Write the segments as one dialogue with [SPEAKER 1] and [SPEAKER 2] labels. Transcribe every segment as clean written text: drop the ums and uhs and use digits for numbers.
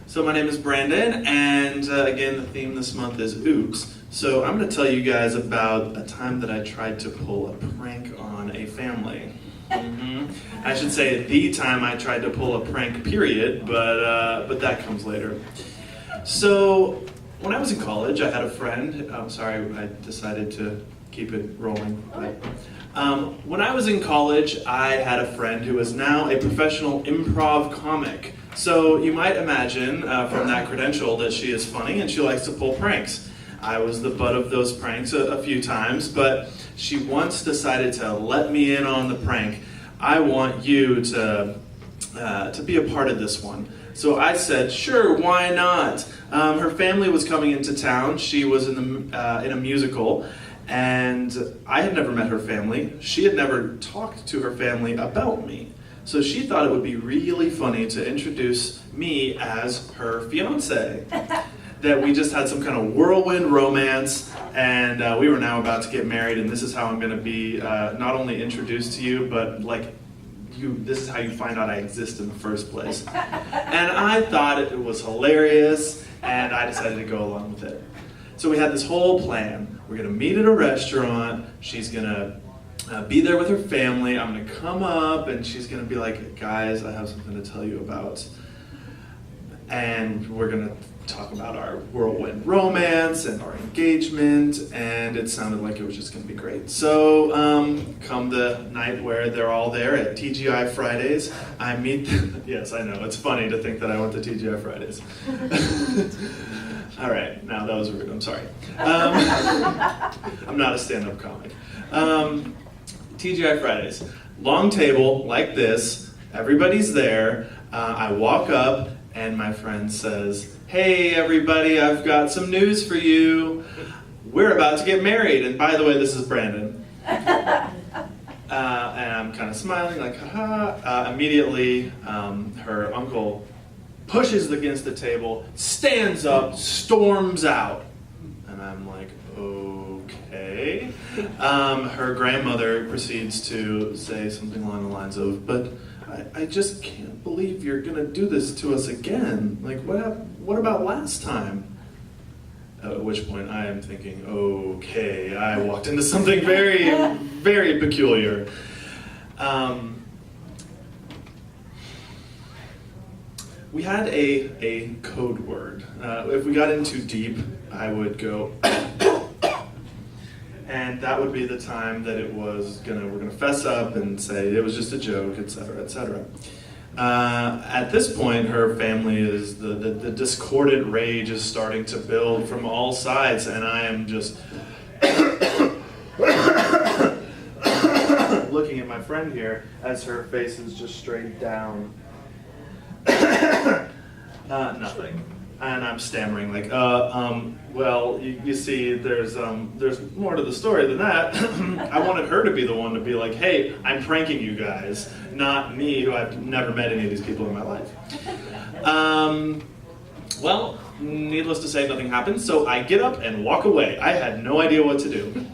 [SPEAKER 1] So my name is Brandon, and again, the theme this month is oops. So I'm going to tell you guys about a time that I tried to pull a prank on a family. I should say the time I tried to pull a prank, period, but that comes later. So when I was in college, I had a friend. I'm sorry, I decided to keep it rolling. When I was in college, I had a friend who is now a professional improv comic. So you might imagine from that credential that she is funny and she likes to pull pranks. I was the butt of those pranks a few times, but she once decided to let me in on the prank. I want you to be a part of this one. So I said, sure, why not? Her family was coming into town. She was in a musical, and I had never met her family. She had never talked to her family about me. So she thought it would be really funny to introduce me as her fiance. That we just had some kind of whirlwind romance, and we were now about to get married, and this is how I'm going to be not only introduced to you, but this is how you find out I exist in the first place. And I thought it was hilarious, and I decided to go along with it. So we had this whole plan. We're going to meet at a restaurant. She's going to be there with her family. I'm going to come up, and she's going to be like, guys, I have something to tell you about. And we're going to talk about our whirlwind romance and our engagement, and it sounded like it was just going to be great. So come the night where they're all there at TGI Fridays, I meet them. Yes, I know, it's funny to think that I went to TGI Fridays. All right, now that was rude, I'm sorry. I'm not a stand-up comic. TGI Fridays, long table like this, everybody's there, I walk up, and my friend says, hey everybody, I've got some news for you. We're about to get married, and by the way, this is Brandon. And I'm kind of smiling, like, haha. Immediately, her uncle pushes against the table, stands up, storms out. And I'm like, okay. Her grandmother proceeds to say something along the lines of, but I just can't believe you're going to do this to us again. Like, what about last time? At which point I am thinking, okay, I walked into something very, very peculiar. We had a code word. If we got in too deep, I would go, and that would be the time that we're gonna fess up and say it was just a joke, etc., etc. At this point, her family is, the discordant rage is starting to build from all sides, and I am just looking at my friend here as her face is just straight down. Nothing. And I'm stammering like, well, you see, there's more to the story than that. I wanted her to be the one to be like, hey, I'm pranking you guys, not me, who I've never met any of these people in my life. Well, needless to say, nothing happened, so I get up and walk away. I had no idea what to do.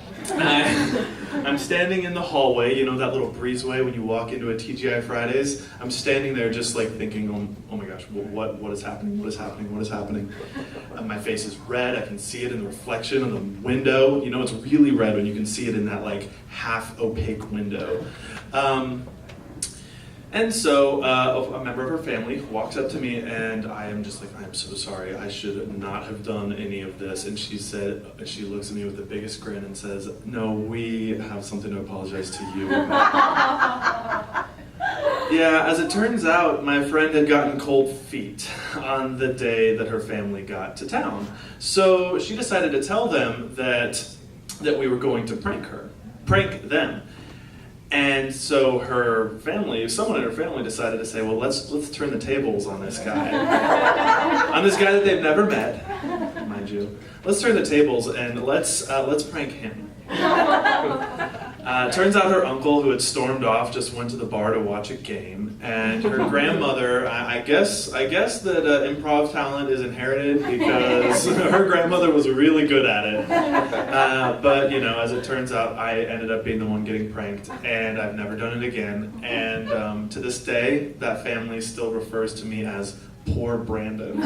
[SPEAKER 1] I'm standing in the hallway, you know that little breezeway when you walk into a TGI Fridays? I'm standing there just like thinking, oh my gosh, what is happening, what is happening, what is happening? My face is red, I can see it in the reflection of the window. You know it's really red when you can see it in that like half opaque window. And so a member of her family walks up to me, and I am just like, I am so sorry, I should not have done any of this. And she looks at me with the biggest grin and says, no, we have something to apologize to you about. Yeah, as it turns out, my friend had gotten cold feet on the day that her family got to town. So she decided to tell them that we were going to prank them. And so someone in her family decided to say, well, let's turn the tables on this guy. On this guy that they've never met, mind you. Let's turn the tables and let's prank him. Turns out her uncle, who had stormed off, just went to the bar to watch a game, and her grandmother, I guess that improv talent is inherited because her grandmother was really good at it. But as it turns out, I ended up being the one getting pranked, and I've never done it again. And to this day, that family still refers to me as poor Brandon.